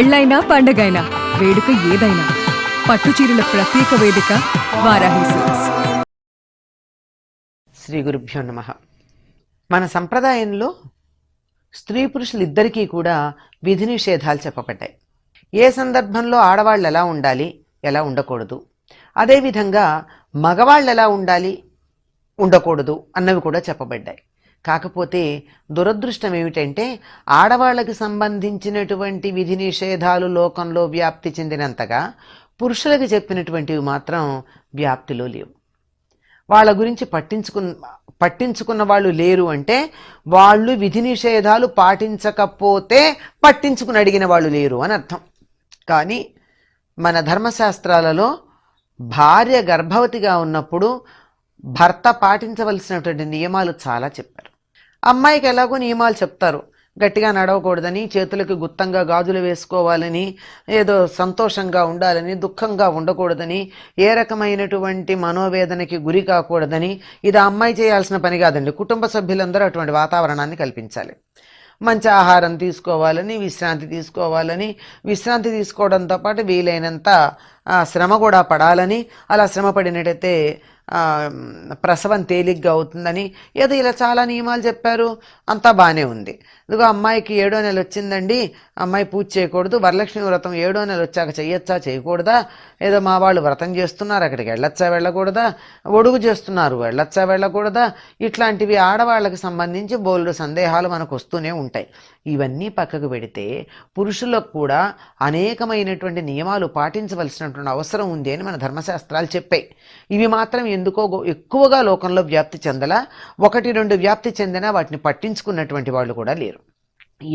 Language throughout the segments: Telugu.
పెళ్ళైనా పండగైనా వేడుక ఏదైనా పట్టుచీరల ప్రత్యేక వేదిక వారాహి సిల్క్స్. శ్రీ గురుభ్యో నమః. మన సంప్రదాయంలో స్త్రీ పురుషులు ఇద్దరికీ కూడా విధి నిషేధాలు చెప్పబడ్డాయి. ఏ సందర్భంలో ఆడవాళ్ళు ఎలా ఉండాలి, ఎలా ఉండకూడదు, అదేవిధంగా మగవాళ్ళు ఎలా ఉండాలి, ఉండకూడదు అన్నవి కూడా చెప్పబడ్డాయి. కాకపోతే దురదృష్టం ఏమిటంటే ఆడవాళ్ళకి సంబంధించినటువంటి విధి నిషేధాలు లోకంలో వ్యాప్తి చెందినంతగా పురుషులకు చెప్పినటువంటివి మాత్రం వ్యాప్తిలో లేవు. వాళ్ళ గురించి పట్టించుకున్న వాళ్ళు లేరు అంటే వాళ్ళు విధి నిషేధాలు పాటించకపోతే పట్టించుకుని అడిగిన వాళ్ళు లేరు అని అర్థం. కానీ మన ధర్మశాస్త్రాలలో భార్య గర్భవతిగా ఉన్నప్పుడు భర్త పాటించవలసినటువంటి నియమాలు చాలా చెప్పారు. అమ్మాయికి ఎలాగో నియమాలు చెప్తారు. గట్టిగా నడవకూడదని, చేతులకి గుత్తంగా గాజులు వేసుకోవాలని, ఏదో సంతోషంగా ఉండాలని, దుఃఖంగా ఉండకూడదని, ఏ రకమైనటువంటి మనోవేదనకి గురి కాకూడదని. ఇది ఆ అమ్మాయి చేయాల్సిన పని కాదండి. కుటుంబ సభ్యులందరూ అటువంటి వాతావరణాన్ని కల్పించాలి. మంచి ఆహారం తీసుకోవాలని, విశ్రాంతి తీసుకోవడంతో పాటు వీలైనంత శ్రమ కూడా పడాలని, అలా శ్రమ పడినట్టయితే ప్రసవం తేలిగ్గా అవుతుందని, ఏదో ఇలా చాలా నియమాలు చెప్పారు. అంతా బాగానే ఉంది. ఇదిగో అమ్మాయికి 7వ నెల వచ్చిందండి, అమ్మాయి పూజ చేయకూడదు, వరలక్ష్మి వ్రతం 7వ నెల వచ్చాక చెయ్యొచ్చా చేయకూడదా, ఏదో మా వాళ్ళు వ్రతం చేస్తున్నారు అక్కడికి వెళ్ళొచ్చా వెళ్ళకూడదా, ఒడుగు చేస్తున్నారు వెళ్ళొచ్చా వెళ్ళకూడదా, ఇట్లాంటివి ఆడవాళ్ళకి సంబంధించి బోల్డు సందేహాలు మనకు వస్తూనే ఉంటాయి. ఇవన్నీ పక్కకు పెడితే పురుషులకు కూడా అనేకమైనటువంటి నియమాలు పాటించవలసినటువంటి అవసరం ఉంది అని మన ధర్మశాస్త్రాలు చెప్పాయి. ఇవి మాత్రం ఎందుకో ఎక్కువగా లోకంలో వ్యాప్తి చెందలా. 1-2 వ్యాప్తి చెందినా వాటిని పట్టించుకున్నటువంటి వాళ్ళు కూడా లేరు.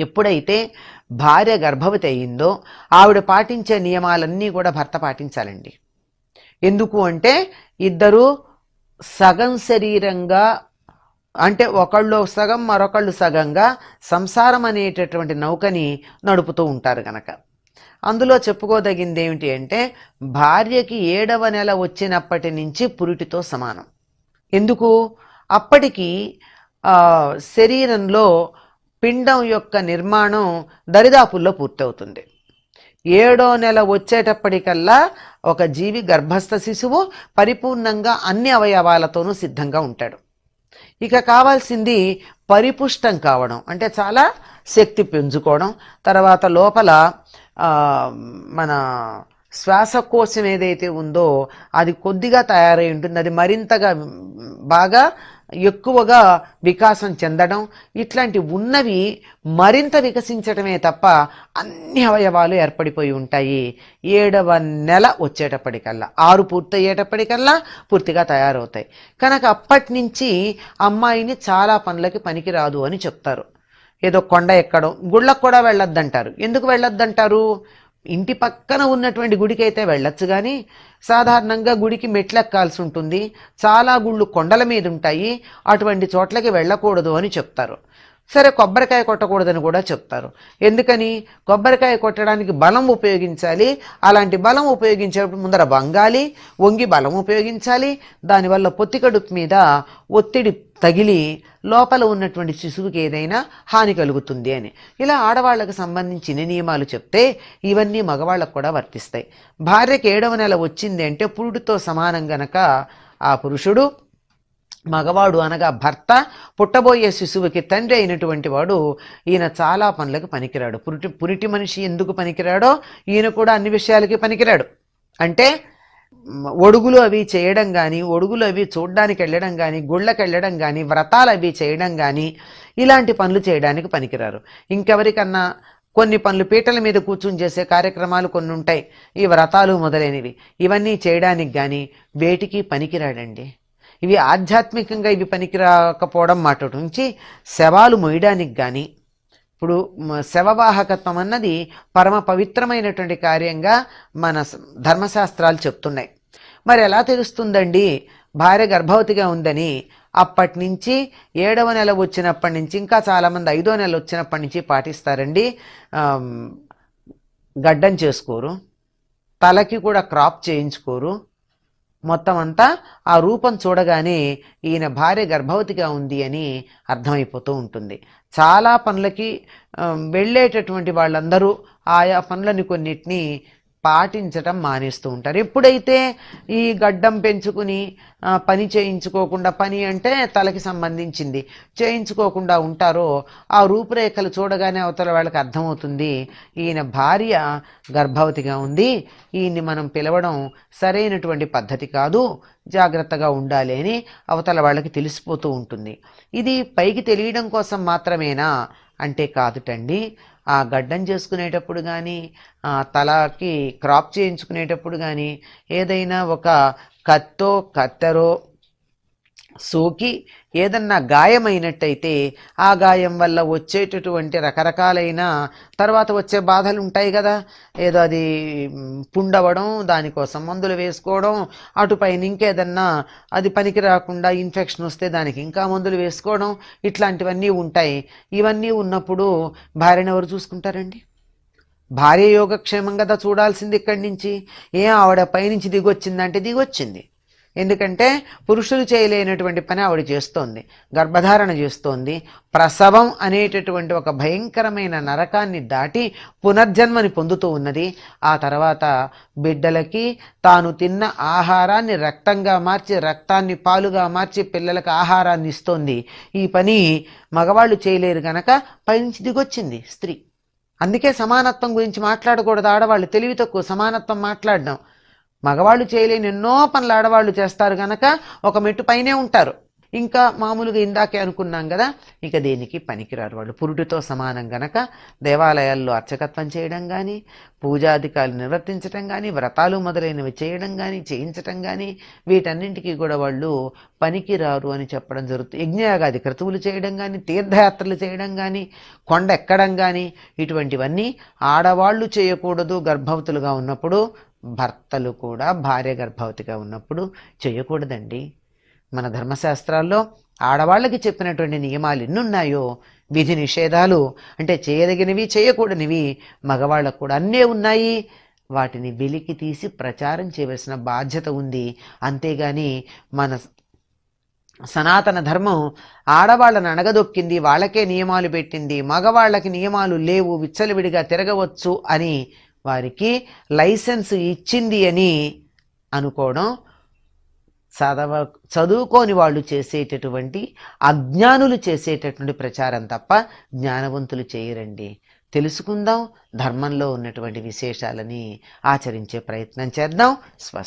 ఎప్పుడైతే భార్య గర్భవతి అయిందో ఆవిడ పాటించే నియమాలన్నీ కూడా భర్త పాటించాలండి. ఎందుకు అంటే ఇద్దరు సగం శరీరంగా, అంటే ఒకళ్ళు సగం మరొకళ్ళు సగంగా సంసారం అనేటటువంటి నౌకని నడుపుతూ ఉంటారు కనుక. అందులో చెప్పుకోదగింది ఏమిటి అంటే భార్యకి 7వ నెల వచ్చినప్పటి నుంచి పురిటితో సమానం. ఎందుకు? అప్పటికి శరీరంలో పిండం యొక్క నిర్మాణం దరిదాపుల్లో పూర్తవుతుంది. 7వ నెల వచ్చేటప్పటికల్లా ఒక జీవి గర్భస్థ శిశువు పరిపూర్ణంగా అన్ని అవయవాలతోనూ సిద్ధంగా ఉంటాడు. ఇక కావాల్సింది పరిపుష్టం కావడం, అంటే చాలా శక్తి పెంచుకోవడం. తర్వాత లోపల మన శ్వాసకోశం ఏదైతే ఉందో అది కొద్దిగా తయారై ఉంటుంది, అది మరింతగా బాగా ఎక్కువగా వికాసం చెందడం. ఇట్లాంటి ఉన్నవి మరింత వికసించటమే తప్ప అన్ని అవయవాలు ఏర్పడిపోయి ఉంటాయి 7వ నెల వచ్చేటప్పటికల్లా. 6 పూర్తయ్యేటప్పటికల్లా పూర్తిగా తయారవుతాయి. కనుక అప్పటి నుంచి అమ్మాయిని చాలా పనులకి పనికిరాదు అని చెప్తారు. ఏదో కొండ ఎక్కడం, గుళ్ళకు కూడా వెళ్ళొద్దంటారు. ఎందుకు వెళ్ళొద్దంటారు? ఇంటి పక్కన ఉన్నటువంటి గుడికి అయితే వెళ్ళొచ్చు, కానీ సాధారణంగా గుడికి మెట్లెక్కాల్సి ఉంటుంది. చాలా గుళ్ళు కొండల మీద ఉంటాయి, అటువంటి చోట్లకి వెళ్ళకూడదు అని చెప్తారు. సరే, కొబ్బరికాయ కొట్టకూడదని కూడా చెప్తారు. ఎందుకని? కొబ్బరికాయ కొట్టడానికి బలం ఉపయోగించాలి. అలాంటి బలం ఉపయోగించేటప్పుడు ముందర వంగి బలం ఉపయోగించాలి. దానివల్ల పొత్తికడుపు మీద ఒత్తిడి తగిలి లోపల ఉన్నటువంటి శిశువుకి ఏదైనా హాని కలుగుతుంది అని. ఇలా ఆడవాళ్లకు సంబంధించిన నియమాలు చెప్తే ఇవన్నీ మగవాళ్ళకు కూడా వర్తిస్తాయి. భార్యకి 7వ నెల వచ్చింది అంటే పురుడితో సమానం గనక ఆ పురుషుడు, మగవాడు అనగా భర్త, పుట్టబోయే శిశువుకి తండ్రి అయినటువంటి వాడు, ఈయన చాలా పనులకు పనికిరాడు. పురిటి మనిషి ఎందుకు పనికిరాడో ఈయన కూడా అన్ని విషయాలకి పనికిరాడు. అంటే ఒడుగులు అవి చేయడం కానీ, ఒడుగులు అవి చూడ్డానికి వెళ్ళడం కానీ, గుళ్ళకి వెళ్ళడం కానీ, వ్రతాలు అవి చేయడం కానీ, ఇలాంటి పనులు చేయడానికి పనికిరారు. ఇంకెవరికన్నా కొన్ని పనులు, పీటల మీద కూర్చుని చేసే కార్యక్రమాలు కొన్ని ఉంటాయి, ఈ వ్రతాలు మొదలైనవి, ఇవన్నీ చేయడానికి కానీ వేటికి పనికిరాడండి. ఇవి ఆధ్యాత్మికంగా ఇవి పనికిరాకపోవడం మాట నుంచి శవాలు మొయ్యడానికి కానీ, ఇప్పుడు శవవాహకత్వం అన్నది పరమ పవిత్రమైనటువంటి కార్యంగా మన ధర్మశాస్త్రాలు చెప్తున్నాయి. మరి ఎలా తెలుస్తుందండి భార్య గర్భవతిగా ఉందని? అప్పటి నుంచి 7వ నెల వచ్చినప్పటి నుంచి, ఇంకా చాలామంది 5వ నెల వచ్చినప్పటి నుంచి పాటిస్తారండి. గడ్డం చేసుకోరు, తలకి కూడా క్రాప్ చేయించుకోరు, మొత్తం అంతా ఆ రూపం చూడగానే ఈయన భార్య గర్భవతిగా ఉంది అని అర్థమైపోతూ ఉంటుంది. చాలా పనులకి వెళ్ళేటటువంటి వాళ్ళందరూ ఆయా పనులని కొన్నిటిని పాటించటం మానేస్తూ ఉంటారు. ఎప్పుడైతే ఈ గడ్డం పెంచుకుని పని చేయించుకోకుండా, పని అంటే తలకి సంబంధించింది, చేయించుకోకుండా ఉంటారో ఆ రూపురేఖలు చూడగానే అవతల వాళ్ళకి అర్థమవుతుంది ఈయన భార్య గర్భవతిగా ఉంది, ఈయన్ని మనం పిలవడం సరైనటువంటి పద్ధతి కాదు, జాగ్రత్తగా ఉండాలి అని అవతల వాళ్ళకి తెలిసిపోతూ ఉంటుంది. ఇది పైకి తెలియడం కోసం మాత్రమేనా అంటే కాదుటండి. ఆ గడ్డం చేసుకునేటప్పుడు కానీ, తలకి క్రాప్ చేయించుకునేటప్పుడు కానీ, ఏదైనా ఒక కత్తో కత్తెరో సోకి ఏదన్నా గాయమైనట్టయితే ఆ గాయం వల్ల వచ్చేటటువంటి రకరకాలైన తర్వాత వచ్చే బాధలు ఉంటాయి కదా. ఏదో అది పుండవడం, దానికోసం మందులు వేసుకోవడం, అటుపైన ఇంకేదన్నా అది పనికి రాకుండా ఇన్ఫెక్షన్ వస్తే దానికి ఇంకా మందులు వేసుకోవడం, ఇట్లాంటివన్నీ ఉంటాయి. ఇవన్నీ ఉన్నప్పుడు భార్యను ఎవరు చూసుకుంటారండి? భార్య యోగక్షేమం కదా చూడాల్సింది ఇక్కడి నుంచి. ఆవిడ పైనుంచి దిగొచ్చిందంటే దిగొచ్చింది. ఎందుకంటే పురుషులు చేయలేనటువంటి పని ఆవిడ చేస్తోంది. గర్భధారణ చేస్తోంది. ప్రసవం అనేటటువంటి ఒక భయంకరమైన నరకాన్ని దాటి పునర్జన్మని పొందుతూ ఉన్నది. ఆ తర్వాత బిడ్డలకి తాను తిన్న ఆహారాన్ని రక్తంగా మార్చి, రక్తాన్ని పాలుగా మార్చి పిల్లలకు ఆహారాన్ని ఇస్తోంది. ఈ పని మగవాళ్ళు చేయలేరు గనక పైనుంచి దిగొచ్చింది స్త్రీ. అందుకే సమానత్వం గురించి మాట్లాడకూడదు. ఆడవాళ్ళు తెలివి తక్కువ సమానత్వం మాట్లాడడం. మగవాళ్ళు చేయలేని ఎన్నో పనులు ఆడవాళ్ళు చేస్తారు గనక ఒక మెట్టు పైనే ఉంటారు. ఇంకా మామూలుగా ఇందాకే అనుకున్నాం కదా, ఇక దేనికి పనికిరారు వాళ్ళు. పురుటితో సమానం గనక దేవాలయాల్లో అర్చకత్వం చేయడం కానీ, పూజాధికారులు నిర్వర్తించటం కానీ, వ్రతాలు మొదలైనవి చేయడం కానీ, చేయించటం కానీ, వీటన్నింటికీ కూడా వాళ్ళు పనికిరారు అని చెప్పడం జరుగుతుంది. యజ్ఞయాగాది క్రతువులు చేయడం కానీ, తీర్థయాత్రలు చేయడం కానీ, కొండ ఎక్కడం కానీ, ఇటువంటివన్నీ ఆడవాళ్ళు చేయకూడదు. గర్భవతులుగా ఉన్నప్పుడు భర్తలు కూడా భార్య గర్భవతిగా ఉన్నప్పుడు చేయకూడదండి. మన ధర్మశాస్త్రాల్లో ఆడవాళ్ళకి చెప్పినటువంటి నియమాలు ఎన్నున్నాయో, విధి నిషేధాలు అంటే చేయదగినవి చేయకూడనివి మగవాళ్ళకు కూడా అన్నీ ఉన్నాయి. వాటిని వెలికి తీసి ప్రచారం చేయవలసిన బాధ్యత ఉంది. అంతేగాని మన సనాతన ధర్మం ఆడవాళ్ళని అణగదొక్కింది, వాళ్ళకే నియమాలు పెట్టింది, మగవాళ్ళకి నియమాలు లేవు, విచ్చలవిడిగా తిరగవచ్చు అని వారికి లైసెన్స్ ఇచ్చింది అని అనుకోవడం చదువుకోని వాళ్ళు చేసేటటువంటి, అజ్ఞానులు చేసేటటువంటి ప్రచారం తప్ప జ్ఞానవంతులు చేయరండి. తెలుసుకుందాం, ధర్మంలో ఉన్నటువంటి విశేషాలని ఆచరించే ప్రయత్నం చేద్దాం. స్వస్తి.